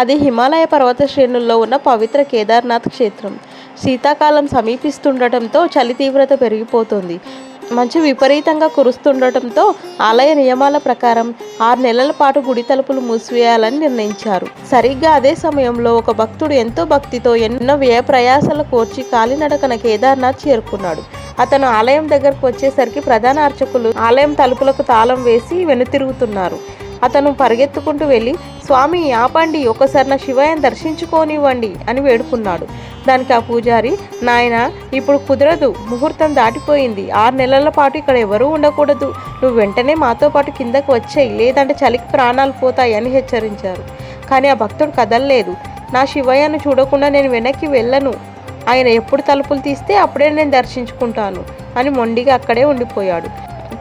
అది హిమాలయ పర్వత శ్రేణుల్లో ఉన్న పవిత్ర కేదార్నాథ్ క్షేత్రం. శీతాకాలం సమీపిస్తుండటంతో చలి తీవ్రత పెరిగిపోతుంది. మంచు విపరీతంగా కురుస్తుండటంతో ఆలయ నియమాల ప్రకారం 6 నెలల పాటు గుడి తలుపులు మూసివేయాలని నిర్ణయించారు. సరిగ్గా అదే సమయంలో ఒక భక్తుడు ఎంతో భక్తితో ఎన్నో వ్యయ ప్రయాసాలు కోర్చి కాలినడకన కేదార్నాథ్ చేరుకున్నాడు. అతను ఆలయం దగ్గరకు వచ్చేసరికి ప్రధాన అర్చకులు ఆలయం తలుపులకు తాళం వేసి వెనుతిరుగుతున్నారు. అతను పరిగెత్తుకుంటూ వెళ్ళి, స్వామి ఆపండి, ఒకసారి నా శివయ్యను దర్శించుకోనివ్వండి అని వేడుకున్నాడు. దానికి ఆ పూజారి, నాయన ఇప్పుడు కుదరదు, ముహూర్తం దాటిపోయింది, 6 నెలల పాటు ఇక్కడ ఎవరూ ఉండకూడదు, నువ్వు వెంటనే మాతో పాటు కిందకు వచ్చేయి, లేదంటే చలికి ప్రాణాలు పోతాయి అని హెచ్చరించారు. కానీ ఆ భక్తుడు కదలలేదు. నా శివయ్యను చూడకుండా నేను వెనక్కి వెళ్ళను, ఆయన ఎప్పుడు తలుపులు తీస్తే అప్పుడే నేను దర్శించుకుంటాను అని మొండిగా అక్కడే ఉండిపోయాడు.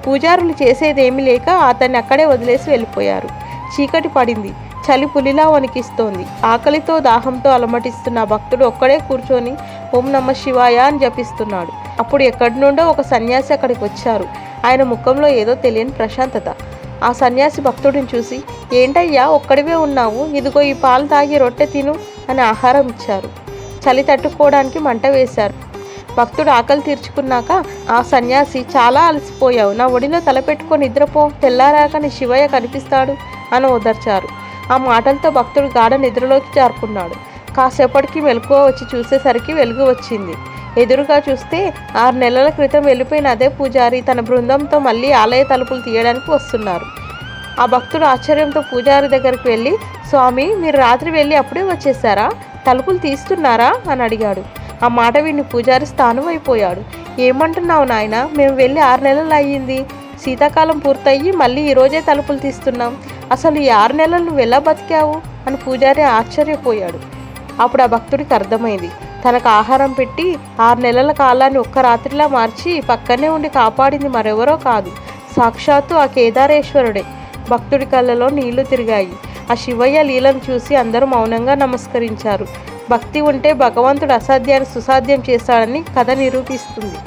పూజారులు చేసేదేమీ లేక అతన్ని అక్కడే వదిలేసి వెళ్ళిపోయారు. చీకటి పడింది. చలి పులిలా వణికిస్తోంది. ఆకలితో దాహంతో అలమటిస్తున్న భక్తుడు ఒక్కడే కూర్చొని ఓం నమ శివాయ అని జపిస్తున్నాడు. అప్పుడు ఎక్కడి నుండో ఒక సన్యాసి అక్కడికి వచ్చారు. ఆయన ముఖంలో ఏదో తెలియని ప్రశాంతత. ఆ సన్యాసి భక్తుడిని చూసి, ఏంటయ్యా ఒక్కడివే ఉన్నావు, ఇదిగో ఈ పాలు తాగి రొట్టె తిను అని ఆహారం ఇచ్చారు. చలి తట్టుకోవడానికి మంట వేశారు. భక్తుడు ఆకలి తీర్చుకున్నాక ఆ సన్యాసి, చాలా అలసిపోయావు, నా ఒడిలో తలపెట్టుకొని నిద్రపో, తెల్లారాక నీ శివయ్య కనిపిస్తాడు అని ఓదార్చారు. ఆ మాటలతో భక్తుడు గాఢ నిద్రలోకి జారుకున్నాడు. కాసేపటికి మెలకువ వచ్చి చూసేసరికి వెలుగు వచ్చింది. ఎదురుగా చూస్తే 6 నెలల క్రితం వెళ్ళిపోయిన అదే పూజారి తన బృందంతో మళ్ళీ ఆలయ తలుపులు తీయడానికి వస్తున్నారు. ఆ భక్తుడు ఆశ్చర్యంతో పూజారి దగ్గరికి వెళ్ళి, స్వామి మీరు రాత్రి వెళ్ళి అప్పుడే వచ్చేసారా, తలుపులు తీస్తున్నారా అని అడిగాడు. ఆ మాట విని పూజారి స్థానం అయిపోయాడు. ఏమంటున్నావు నాయన, మేము వెళ్ళి 6 నెలలు అయ్యింది, శీతాకాలం పూర్తయ్యి మళ్ళీ ఈరోజే తలుపులు తీస్తున్నాం, అసలు ఈ 6 నెలలు నువ్వు ఎలా బతికావు అని పూజారి ఆశ్చర్యపోయాడు. అప్పుడు ఆ భక్తుడికి అర్థమైంది, తనకు ఆహారం పెట్టి 6 నెలల కాలాన్ని ఒక్క రాత్రిలా మార్చి పక్కనే ఉండి కాపాడింది మరెవరో కాదు, సాక్షాత్తు ఆ కేదారేశ్వరుడే. భక్తుడి కళ్ళలో నీళ్లు తిరిగాయి. ఆ శివయ్య లీలను చూసి అందరూ మౌనంగా నమస్కరించారు. భక్తి ఉంటే భగవంతుడు అసాధ్యాన్ని సుసాధ్యం చేస్తాడని కథ నిరూపిస్తుంది.